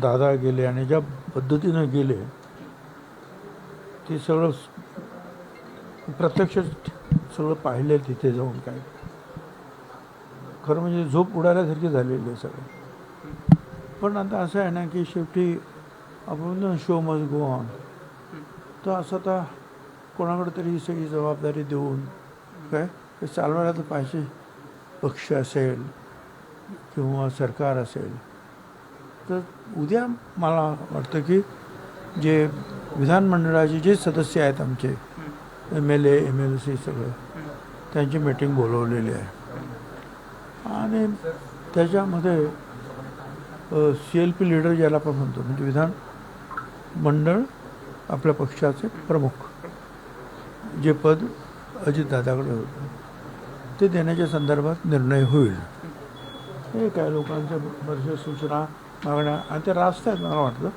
दादा गेले आणि ज्या पद्धतीनं गेले ते सगळं प्रत्यक्ष सगळं पाहिलं तिथे जाऊन. काय खरं म्हणजे झोप उडाल्यासारखी झालेली आहे सगळं. पण आता असं आहे ना की शेवटी आपण शो मस्ट गो ऑन. तर असं आता कोणाकडे तरी ही सगळी जबाबदारी देऊन काय ते चालवायला तर पाहिजे. पक्ष असेल किंवा सरकार असेल. तर उद्या मला वाटतं की जे विधानमंडळाचे जे सदस्य आहेत आमचे MLA MLC सगळं त्यांची मीटिंग बोलवलेली आहे आणि त्याच्यामध्ये CLP लीडर ज्याला आपण म्हणतो म्हणजे विधान मंडळ आपल्या पक्षाचे प्रमुख जे पद अजितदादाकडे होतं ते देण्याच्या संदर्भात निर्णय होईल. हे काय लोकांच्या बऱ्याचशा सूचना मागण्या आणि ते रास्त आहेत. मला वाटतं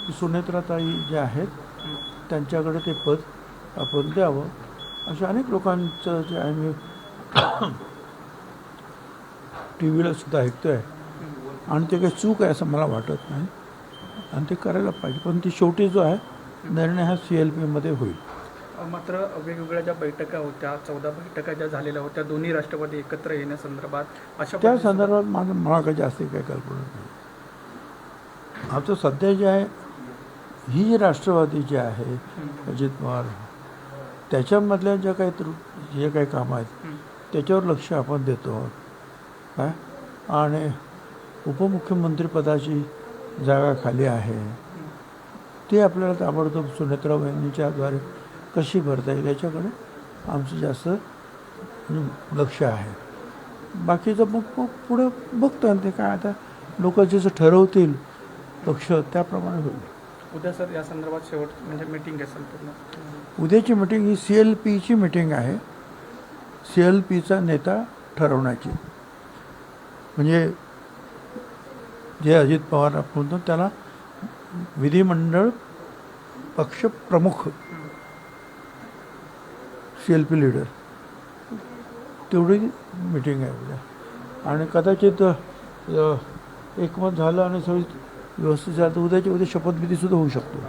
की सुनेत्राताई जे आहेत त्यांच्याकडे ते पद आपण द्यावं अशा अनेक लोकांचं जे आहे मी TV सुद्धा ऐकतो आहे आणि ते काही चूक आहे असं मला वाटत नाही आणि ते करायला पाहिजे. पण ती शेवटी जो आहे निर्णय हा CLPमध्ये होईल. मात्र वेगवेगळ्या ज्या बैठका होत्या 14 बैठका ज्या झालेल्या होत्या दोन्ही राष्ट्रवादी एकत्र येण्यासंदर्भात अशा त्या संदर्भात मला काही जास्त काही कल्पना नाही. आता सध्या जे आहे ही जी राष्ट्रवादी जी आहे अजित पवार त्याच्यामधल्या ज्या काही जे काही कामं आहेत त्याच्यावर लक्ष आपण देतो आहोत. काय आणि उपमुख्यमंत्रीपदाची जागा खाली आहे ती आपल्याला ताबडतोब सुनेत्रा वहिनीच्याद्वारे कशी भरता येईल याच्याकडे आमचं जास्त लक्ष आहे. बाकीचं मग पुढं बघतो आणि ते काय आता लोक जसं ठरवतील पक्ष त्याप्रमाणे होईल. उद्या सर या संदर्भात शेवट म्हणजे मीटिंग आहे संपूर्ण. उद्याची मीटिंग ही CLPची मीटिंग आहे. CLPचा नेता ठरवण्याची म्हणजे जे अजित पवार आपण म्हणतो त्याला विधिमंडळ पक्ष प्रमुख CLP लीडर तेवढी मीटिंग आहे उद्या आणि कदाचित एकमत झालं आणि सगळी व्यवस्थित झालं तर उद्या शपथविधीसुद्धा होऊ शकतो.